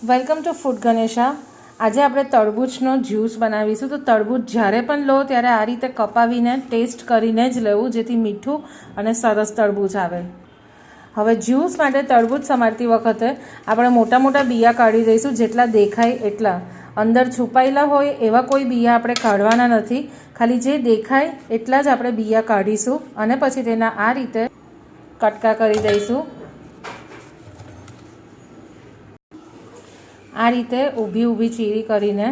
Welcome to food Ganesha. આજે આપણે તરબૂચનો juice બનાવીશું. તો તરબૂચ જ્યારે પણ લો ત્યારે આ રીતે કપાવીને ટેસ્ટ કરીને જ લેવું, જેથી મીઠું અને સરસ તરબૂચ આવે. હવે જ્યુસ માટે તરબૂચ સમારતી વખતે આપણે મોટા મોટા બિયા કાઢી દઈશું, જેટલા દેખાય એટલા. અંદર છુપાયેલા હોય એવા કોઈ બિયા આપણે કાઢવાના નથી. ખાલી જે દેખાય એટલા જ આપણે બિયા કાઢીશું અને પછી તેના આ રીતે કટકા કરી દઈશું. આ રીતે ઊભી ચીરી કરીને,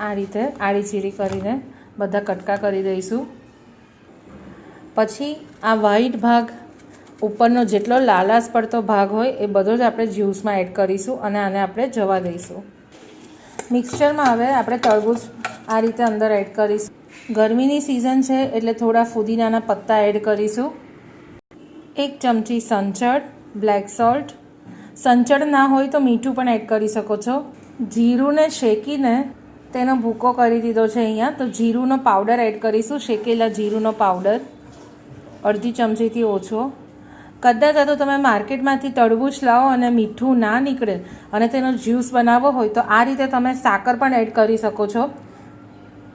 આ રીતે આડી ચીરી કરીને બધા કટકા કરી દઈશું. પછી આ વ્હાઈટ ભાગ, ઉપરનો જેટલો લાલાશ પડતો ભાગ હોય એ બધો જ આપણે જ્યુસમાં એડ કરીશું અને આને આપણે જવા દઈશું. મિક્સચરમાં હવે આપણે તરબૂચ આ રીતે અંદર એડ કરીશું. ગરમીની સિઝન છે એટલે થોડા ફુદીનાના પત્તા એડ કરીશું. 1 ચમચી સંચળ, બ્લેક સોલ્ટ. સંચળ ના હોય તો મીઠું પણ એડ કરી શકો છો. જીરુંને શેકીને તેનો ભૂકો કરી દીધો છે અહીંયા. તો જીરુંનો પાવડર એડ કરીશું, શેકેલા જીરુંનો પાવડર અડધી ચમચીથી ઓછો. કદાચ આ તો તમે માર્કેટમાંથી તરબૂચ લાવો અને મીઠું ના નીકળે અને તેનો જ્યુસ બનાવવો હોય તો આ રીતે તમે સાકર પણ એડ કરી શકો છો.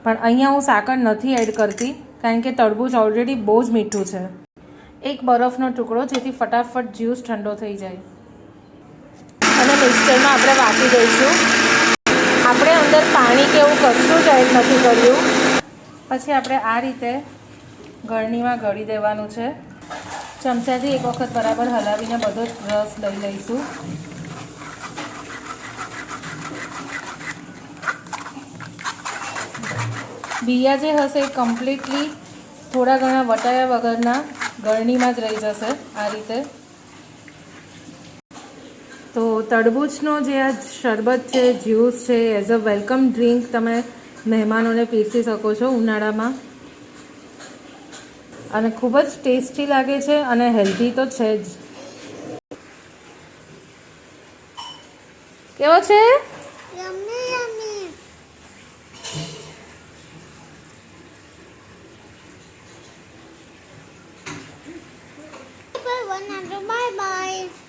પણ અહીંયા હું સાકર નથી એડ કરતી, કારણ કે તરબૂચ ઓલરેડી બહુ જ મીઠું છે. 1 બરફનો ટુકડો, જેથી ફટાફટ જ્યુસ ઠંડો થઈ જાય. અને મિક્સચરમાં આપણે વાટી દઈશું. આપણે અંદર પાણી કે એવું કશું જ એડ નથી કર્યું. પછી આપણે આ રીતે ગળણીમાં ગળી દેવાનું છે. ચમચાથી એક વખત બરાબર હલાવીને બધો જ રસ લઈ લઈશું. બિયા જે હશે એ કમ્પ્લીટલી થોડા ઘણા વટાયા વગરના ગળણીમાં જ રહી જશે આ રીતે. તો તરબૂચનો જે આ શરબત છે, જ્યુસ છે, એઝ અ વેલકમ ડ્રિંક તમે મહેમાનોને પીરસી શકો છો ઉનાળામાં. અને ખૂબ જ ટેસ્ટી લાગે છે અને હેલ્ધી તો છે જ. કેવો છે? Bye bye.